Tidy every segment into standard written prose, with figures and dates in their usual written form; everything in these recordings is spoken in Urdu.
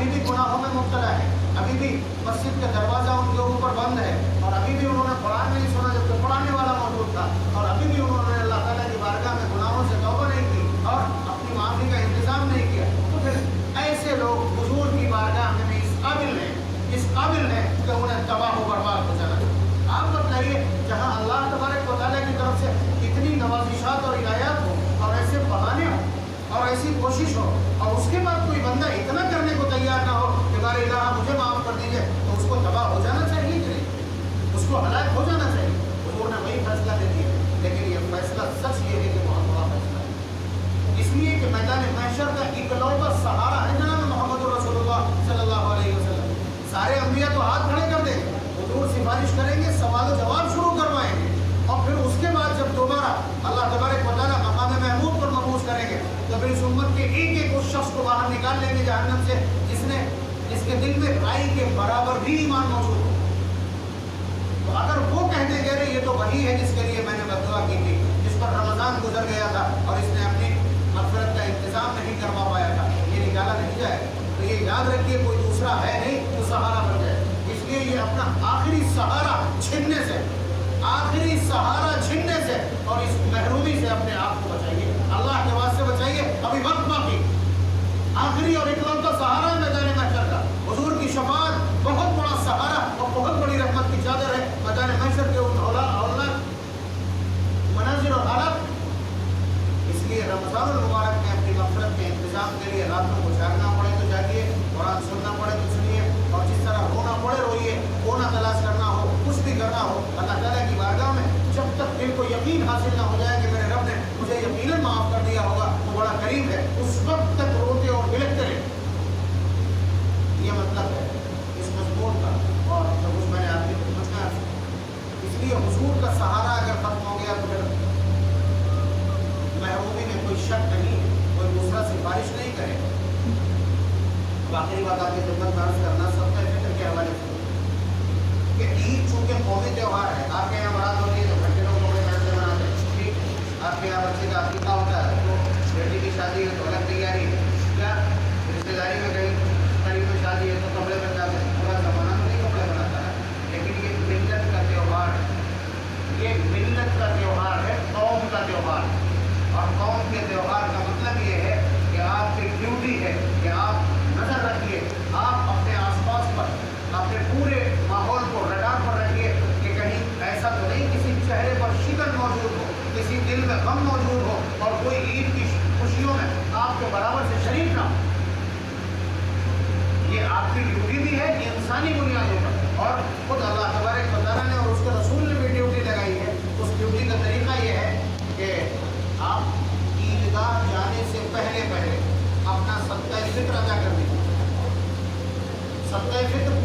ابھی بھی گناہوں میں مبتلا ہے، ابھی بھی مسجد کا دروازہ ان کے اوپر بند ہے، اور ابھی بھی انہوں نے قرآن نہیں سنا جبکہ پڑھانے والا موجود تھا، اور ابھی بھی انہوں نے اللہ تعالیٰ کی بارگاہ میں گناہوں سے توبہ نہیں کی اور اپنی معافی کا انتظام نہیں کیا، تو پھر ایسے لوگ حضور کی بارگاہ میں بھی اس قابل ہیں کہ انہیں تباہ و برباد ہو جانا چاہیے۔ آپ بتائیے جہاں اللہ تبارک و تعالیٰ کی طرف سے اتنی نوازشات اور عنایات ہو اور ایسے بہانے ہوں اور ایسی کوشش ہو، اور اس کے بعد کوئی بندہ اتنا کرنے کو تیار نہ ہو کہ بار الہ مجھے معاف کر دیجیے، تو اس کو تباہ ہو جانا چاہیے کہ نہیں؟ اس کو ہلاک ہو جانا چاہیے۔ حضور نے وہی فیصلہ دے دیا، لیکن یہ فیصلہ سچ یہ ہے کہ بہت بڑا فیصلہ ہے، اس لیے کہ میدان محشر کا اکلوتا سہارا ہے جناب محمد رسول اللہ صلی اللہ علیہ وسلم۔ سارے انبیاء تو ہاتھ کھڑے کر دیں گے، حضور سفارش کریں گے، سوال و جواب شروع کروائیں گے، اور پھر اس کے بعد جب دوبارہ اللہ تبارک و تعالیٰ مقام محمود پر مبعوث کریں گے تو پھر اس امت کے ایک اس شخص کو باہر نکال لیں گے جہنم سے جس کے دل میں رائی کے برابر بھی ایمان موجود ہو۔ تو اگر وہ کہہ دیں گے یہ تو وہی ہے جس کے لیے میں نے بد دعا کی تھی، جس پر رمضان گزر گیا تھا اور اس نے اپنی مغفرت کا انتظام نہیں کروا پایا تھا، یہ نکالا نہیں جائے، تو یہ یاد رکھیے کوئی دوسرا ہے نہیں جو سہارا بن جائے۔ اس لیے یہ اپنا آخری سہارا چھننے سے اور اس محرومی سے اپنے آپ کو بچائیے، اللہ کے واسطے بچائیے، ابھی وقت باقی۔ آخری اور اکلوتا سہارا ہے میدان محشر کا، حضور کی شفاعت بہت بڑا سہارا اور بہت بڑی رحمت کی چادر ہے میدان محشر کے ان اولاد مناظر اور حالات۔ اس لیے رمضان المبارک میں اپنی مغفرت کے انتظام کے لیے راتوں کو جاگنا پڑے تو جاگیے، قرآن سننا پڑے تو سنیے، اور جس طرح رونا پڑے روئیے، رونا تلاش کرنا ہو، کچھ بھی کرنا ہو اللہ تعالیٰ کی بارگاہ میں، جب تک دل کو یقین حاصل نہ ہو جائے کہ میرے رب نے مجھے یقیناً معاف کر دیا ہوگا، وہ بڑا قریب ہے، اس وقت تک روتے اور بلکتے رہے۔ یہ مطلب ہے اس مضمون کا، اور جب اس میں نے آپ کی خدمت میں اس لیے حضور کا سہارا اگر ختم ہو گیا تو پھر محرومی میں کوئی شک نہیں ہے، کوئی دوسرا سفارش نہیں کرے۔ آخری بات آپ کی خدمت میں عرض کرنا سب کا فکر کے حوالے سے کہ عید چونکہ قومی تہوار ہے، آپ کے یہاں برات ہوتی ہے تو گھنٹے لوگ کپڑے پہنتے مناتے ہیں، ٹھیک، آپ کے یہاں بچے کا عقیقہ ہوتا ہے تو بیٹی کی شادی ہے تو الگ تیاری ہے، کیا رشتے داری میں کہیں قریب میں شادی ہے تو کپڑے بن جاتے ہیں، پورا زمانہ تو نہیں کپڑے بناتا ہے، لیکن یہ ملت کا تہوار ہے، یہ ملت کا تہوار ہے، قوم کا تہوار ہے، اور قوم کے تہوار کا مطلب یہ ہے کہ آپ کی ڈیوٹی ہے کہ آپ نظر رکھیے، آپ اپنے آس پاس پر، اپنے پورے ماحول کو رڈار پر رکھیے کہ کہیں ایسا تو نہیں کسی چہرے پر شکن موجود ہو، کسی دل میں غم موجود ہو، اور کوئی عید کی خوشیوں میں آپ کے برابر سے شریک نہ ہو۔ یہ آپ کی ڈیوٹی بھی ہے انسانی بنیادوں پر، اور خود اللہ تبارک و تعالیٰ نے اور اس کے رسول نے بھی ڈیوٹی لگائی ہے۔ اس ڈیوٹی کا طریقہ یہ ہے کہ آپ عیدگاہ جانے سے پہلے اپنا صدقہ فطر ادا کر دیں۔ صدقہ فطر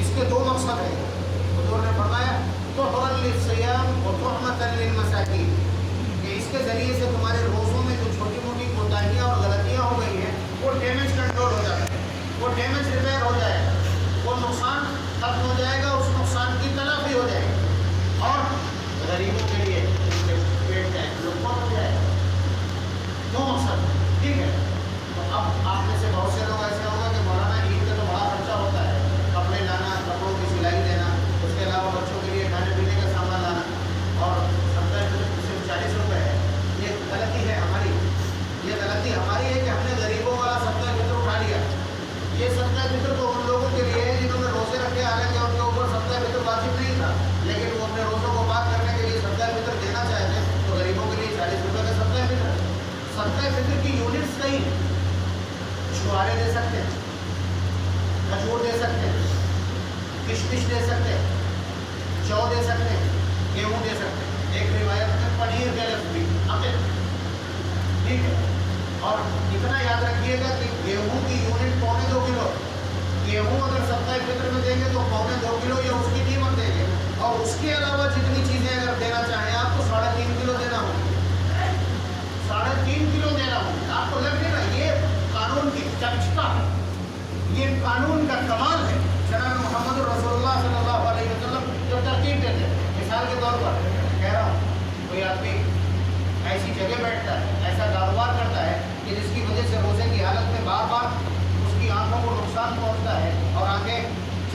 اس کے دو مقصد ہیں، حضور نے فرمایا طہرا للصیام و طعمۃ للمساکین، کہ اس کے ذریعے سے تمہارے روزوں میں جو چھوٹی موٹی کوتاہیاں اور غلطیاں ہو گئی ہیں وہ ڈیمیج کنٹرول ہو جاتا ہے، وہ ڈیمیج ریپیئر ہو جائے گا، وہ نقصان ختم ہو جائے گا، اس نقصان کی تلافی ہو جائے گی، اور غریبوں کے لیے پیٹ کا لقمہ ہو جائے گا۔ دو مقصد ہے، ٹھیک ہے۔ تو اب آپ میں سے بہت سے لوگ ایسا ہوگا کہ مولانا عید کا تو بڑا خرچہ ہوتا ہے، کپڑے لانا، کپڑوں کی سلائی دینا، اس کے علاوہ بچوں کے لیے کھانے پینے کا سامان لانا، اور صرف 40 روپے ہے۔ یہ غلطی ہے ہماری، یہ غلطی ہماری ہے کہ ہم نے غریبوں والا صدقہ فطر اٹھا لیا۔ یہ صدقہ فطر تو ان لوگوں کے لیے ہے جنہوں نے روزے رکھے، حالانکہ ان کے اوپر صدقہ فطر واجب نہیں تھا، لیکن وہ اپنے روزوں کو پاک کرنے کے لیے صدقہ فطر دینا چاہتے ہیں، تو غریبوں کے لیے 40 روپے کا صدقہ فطر۔ صدقہ فطر کی یونٹس کئی ہیں، چھوارے دے سکتے ہیں، کھجور دے سکتے ہیں، کشمش دے سکتے ہیں، جو دے سکتے ہیں، گیہوں دے سکتے ہیں، ایک روایت میں پنیر کے لفظ بھی عقل، ٹھیک ہے۔ اور اتنا یاد رکھیے گا کہ گیہوں کی یونٹ 2.25 کلو، گیہوں اگر صدقہ فطر میں دیں گے تو 2.25 کلو یا اس کی قیمت دیں گے، اور اس کے علاوہ جتنی چیزیں اگر دینا چاہیں آپ کو 3.5 کلو دینا ہوگا، 3.5 کلو دینا ہوگا۔ آپ کو لگ رہا ہے یہ قانون کی چکچکا ہے، یہ قانون کا کمال ہے۔ جناب محمد رسول اللہ صلی اللہ علیہ وسلم جو ترتیب دیتے ہیں، مثال کے طور پر کہہ رہا ہوں، کوئی آدمی ایسی جگہ بیٹھتا ہے، ایسا کاروبار کرتا ہے کہ جس کی وجہ سے روزے کی حالت میں بار بار اس کی آنکھوں کو نقصان